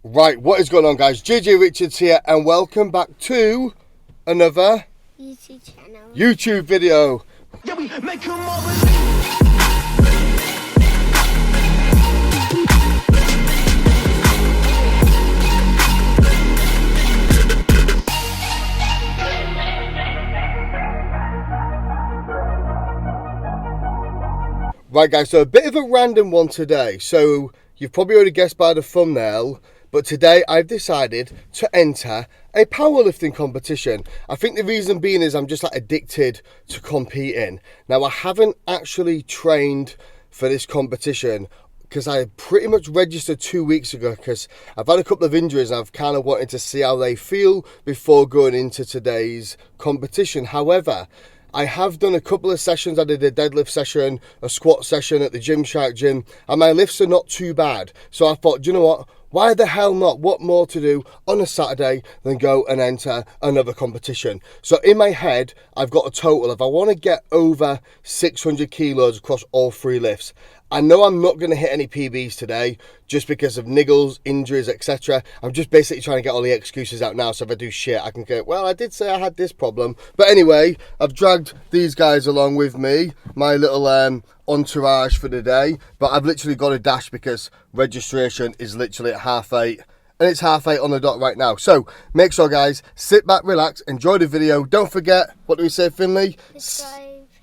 Right, what is going on, guys? JJ Richards here, and welcome back to another YouTube video. Yeah, we make them all Right, guys, so a bit of a random one today. So you've probably already guessed by the thumbnail, but today I've decided to enter a powerlifting competition. I think the reason being is I'm just like addicted to competing. Now, I haven't actually trained for this competition because I pretty much registered 2 weeks ago because I've had a couple of injuries and I've kind of wanted to see how they feel before going into today's competition. However, I have done a couple of sessions. I did a deadlift session, a squat session at the Gymshark gym, and my lifts are not too bad. So I thought, do you know what? Why the hell not? What more to do on a Saturday than go and enter another competition? So in my head, I've got a total of, I want to get over 600 kilos across all three lifts. I know I'm not going to hit any PBs today just because of niggles, injuries, etc. I'm just basically trying to get all the excuses out now, so if I do shit, I can go, well, I did say I had this problem. But anyway, I've dragged these guys along with me, my little entourage for the day. But I've literally got to dash because registration is literally at 8:30. And it's 8:30 on the dot right now. So make sure, guys, sit back, relax, enjoy the video. Don't forget, what do we say, Finley?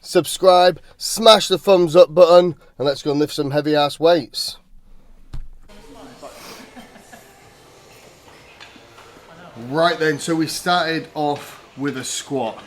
Subscribe, smash the thumbs up button, and let's go and lift some heavy ass weights. Right then, so we started off with a squat,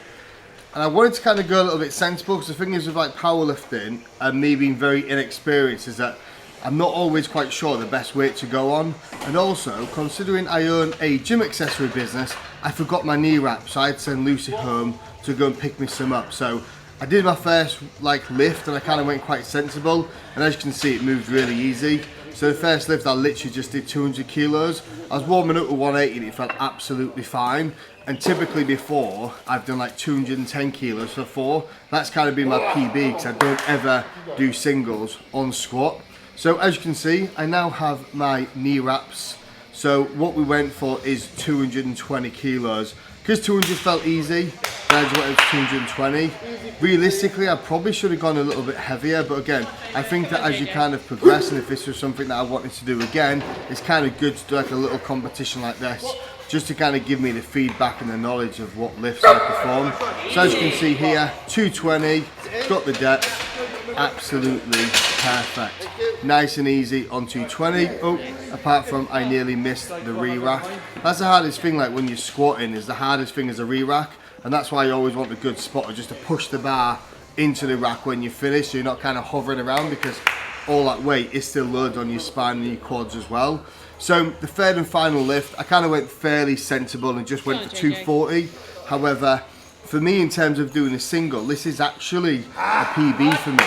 and I wanted to kind of go a little bit sensible because the thing is with like powerlifting and me being very inexperienced is that I'm not always quite sure the best weight to go on, and also considering I own a gym accessory business, I forgot my knee wrap, so I had to send Lucy home to go and pick me some up. So I did my first like lift and I kind of went quite sensible, and as you can see, it moved really easy. So the first lift I literally just did 200 kilos. I was warming up with 180 and it felt absolutely fine. And typically before, I've done like 210 kilos for 4. That's kind of been my PB because I don't ever do singles on squat. So as you can see, I now have my knee wraps. So what we went for is 220 kilos. Because 200 felt easy, then I just went to 220. Realistically, I probably should have gone a little bit heavier, but again, I think that as you kind of progress, and if this was something that I wanted to do again, it's kind of good to do like a little competition like this, just to kind of give me the feedback and the knowledge of what lifts I perform. So as you can see here, 220, got the depth, absolutely perfect. Nice and easy on 220. Oh, apart from I nearly missed the re-rack. That's the hardest thing, like when you're squatting, is the hardest thing is a re-rack, and that's why you always want a good spotter just to push the bar into the rack when you finish, so you're not kind of hovering around, because all that weight is still loaded on your spine and your quads as well. So the third and final lift, I kind of went fairly sensible and just went for 240. However, for me, in terms of doing a single, this is actually a PB for me,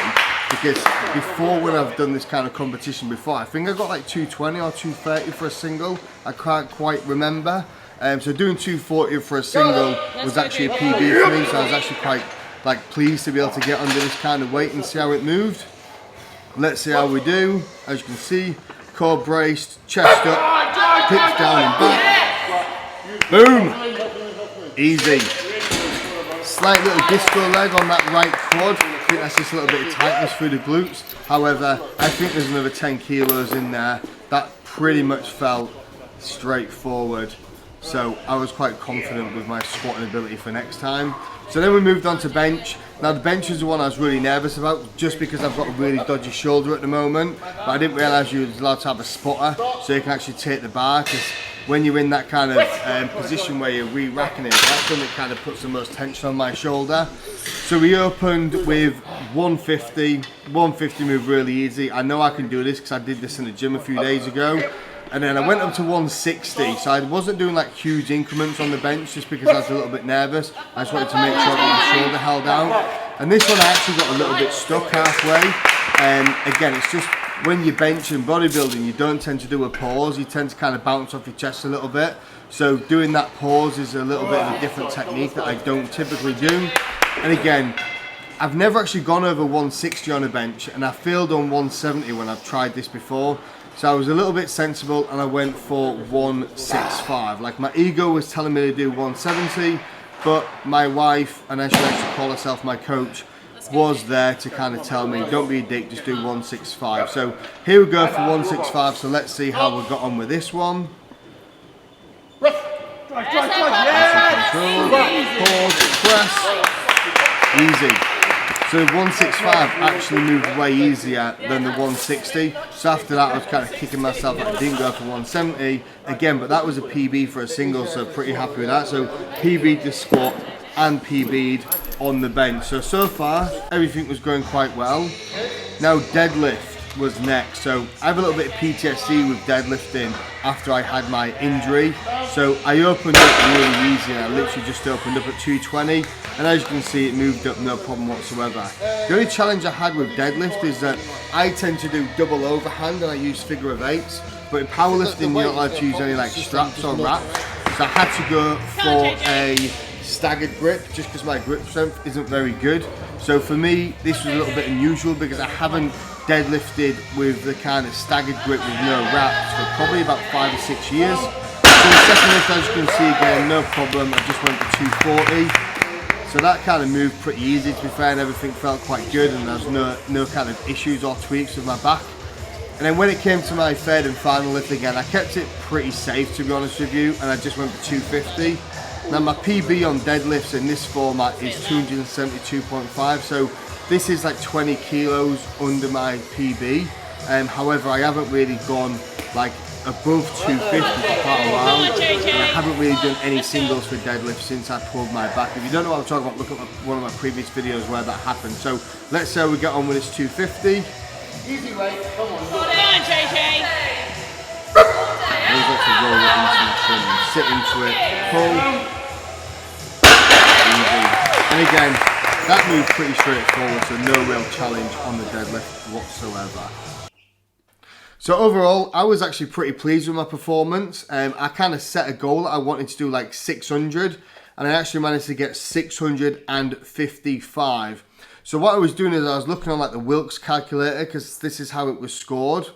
because before, when I've done this kind of competition before, I think I got like 220 or 230 for a single. I can't quite remember. So doing 240 for a single was actually a PB for me, so I was actually quite like pleased to be able to get under this kind of weight and see how it moved. Let's see how we do. As you can see, core braced, chest up, hips down and back. Boom! Easy. Slight little disco leg on that right quad. I think that's just a little bit of tightness through the glutes. However, I think there's another 10 kilos in there. That pretty much felt straightforward. So I was quite confident with my squatting ability for next time. So then we moved on to bench. Now the bench is the one I was really nervous about, just because I've got a really dodgy shoulder at the moment. But I didn't realise you was allowed to have a spotter, so you can actually take the bar, because when you're in that kind of position where you're re-racking it, that's when it kind of puts the most tension on my shoulder. So we opened with 150. 150 moved really easy. I know I can do this because I did this in the gym a few days ago. And then I went up to 160, so I wasn't doing like huge increments on the bench just because I was a little bit nervous. I just wanted to make sure that my shoulder held out. And this one I actually got a little bit stuck halfway. Again, it's just when you bench in bodybuilding, you don't tend to do a pause. You tend to kind of bounce off your chest a little bit. So doing that pause is a little bit of a different technique that I don't typically do. And again, I've never actually gone over 160 on a bench, and I failed on 170 when I've tried this before. So I was a little bit sensible and I went for 165. Like my ego was telling me to do 170, but my wife, and as she likes to call herself, my coach, was there to kind of tell me, don't be a dick, just do 165. So here we go for 165. So let's see how we got on with this one. Pause, press, easy. So 165 actually moved way easier than the 160. So after that I was kind of kicking myself that I didn't go for 170 again, but that was a PB for a single, so pretty happy with that. So PB'd the squat and PB'd on the bench. So far everything was going quite well. Now deadlift was next. So I have a little bit of PTSD with deadlifting after I had my injury. So I opened up really easy, and I literally just opened up at 220, and as you can see it moved up no problem whatsoever. The only challenge I had with deadlift is that I tend to do double overhand and I use figure of eights, but in powerlifting you're not allowed to use any like straps or wraps. So I had to go for a staggered grip just because my grip strength isn't very good. So for me this was a little bit unusual because I haven't deadlifted with the kind of staggered grip with no wraps for probably about 5 or 6 years. So the second lift, as you can see again, no problem, I just went to 240. So that kind of moved pretty easy to be fair, and everything felt quite good, and there was no kind of issues or tweaks with my back. And then when it came to my third and final lift again, I kept it pretty safe to be honest with you, and I just went for 250. Now my PB on deadlifts in this format is 272.5, so this is like 20 kilos under my PB. However, I haven't really gone like above 250 for quite a while, and I haven't really done any singles for deadlift since I pulled my back. If you don't know what I'm talking about, look at one of my previous videos where that happened. So let's see how we get on with this 250. Easy weight, come on. Hold on, JJ. I always like to roll it into my shin and sit into it, pull, easy. And again, that moved pretty straightforward, so no real challenge on the deadlift whatsoever. So overall, I was actually pretty pleased with my performance. I kind of set a goal that I wanted to do like 600, and I actually managed to get 655. So what I was doing is I was looking on like the Wilks calculator, because this is how it was scored,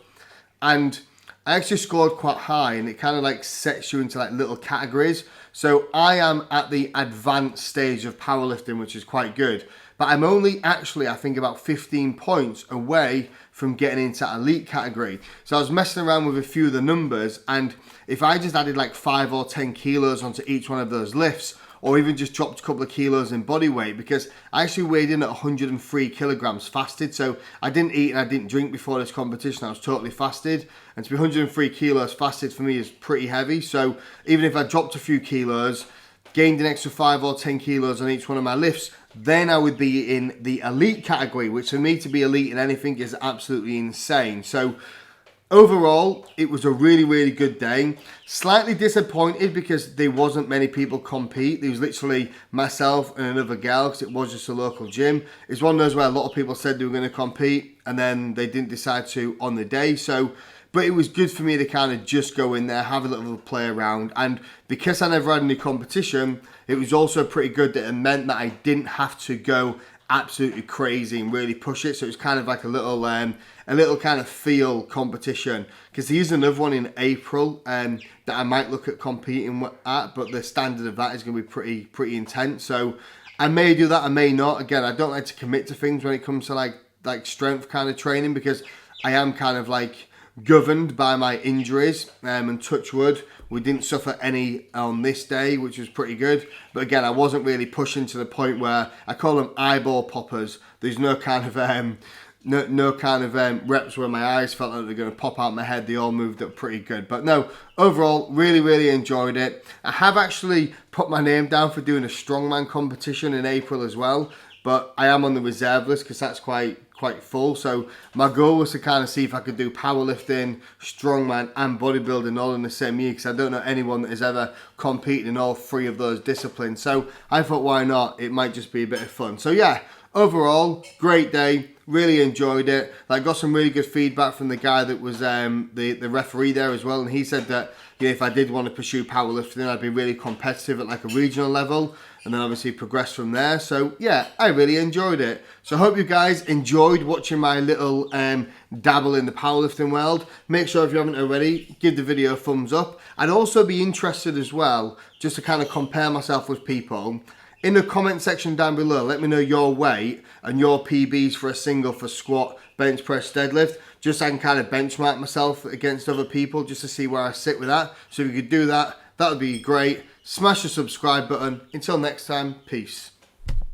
and I actually scored quite high, and it kind of like sets you into like little categories. So I am at the advanced stage of powerlifting, which is quite good. But I'm only actually, I think, about 15 points away from getting into elite category. So I was messing around with a few of the numbers, and if I just added like 5 or 10 kilos onto each one of those lifts, or even just dropped a couple of kilos in body weight, because I actually weighed in at 103 kilograms fasted. So I didn't eat and I didn't drink before this competition. I was totally fasted, and to be 103 kilos fasted for me is pretty heavy. So even if I dropped a few kilos, gained an extra 5 or 10 kilos on each one of my lifts, then I would be in the elite category, which for me to be elite in anything is absolutely insane. So overall, it was a really, really good day. Slightly disappointed because there wasn't many people compete. There was literally myself and another girl, because it was just a local gym. It's one of those where a lot of people said they were going to compete and then they didn't decide to on the day. But it was good for me to kind of just go in there, have a little play around. And because I never had any competition, it was also pretty good that it meant that I didn't have to go absolutely crazy and really push it. So it was kind of like a little kind of feel competition, because there is another one in April that I might look at competing at, but the standard of that is going to be pretty intense. So I may do that, I may not. Again, I don't like to commit to things when it comes to like strength kind of training, because I am kind of like governed by my injuries, and touch wood, we didn't suffer any on this day, which was pretty good. But again, I wasn't really pushing to the point where I call them eyeball poppers. There's no kind of reps where my eyes felt like they're going to pop out my head. They all moved up pretty good. But no, overall, really, really enjoyed it. I have actually put my name down for doing a strongman competition in April as well, but I am on the reserve list because that's quite full. So my goal was to kind of see if I could do powerlifting, strongman and bodybuilding all in the same year, because I don't know anyone that has ever competed in all 3 of those disciplines. So I thought, why not? It might just be a bit of fun. So yeah, overall, great day. Really enjoyed it. I got some really good feedback from the guy that was the referee there as well, and he said that you know, if I did want to pursue powerlifting, I'd be really competitive at like a regional level, and then obviously progress from there. So yeah, I really enjoyed it. So I hope you guys enjoyed watching my little dabble in the powerlifting world. Make sure if you haven't already, give the video a thumbs up. I'd also be interested as well, just to kind of compare myself with people. In the comment section down below, let me know your weight and your PBs for a single for squat, bench press, deadlift, just so I can kind of benchmark myself against other people, just to see where I sit with that. So if you could do that, that would be great. Smash the subscribe button. Until next time, peace.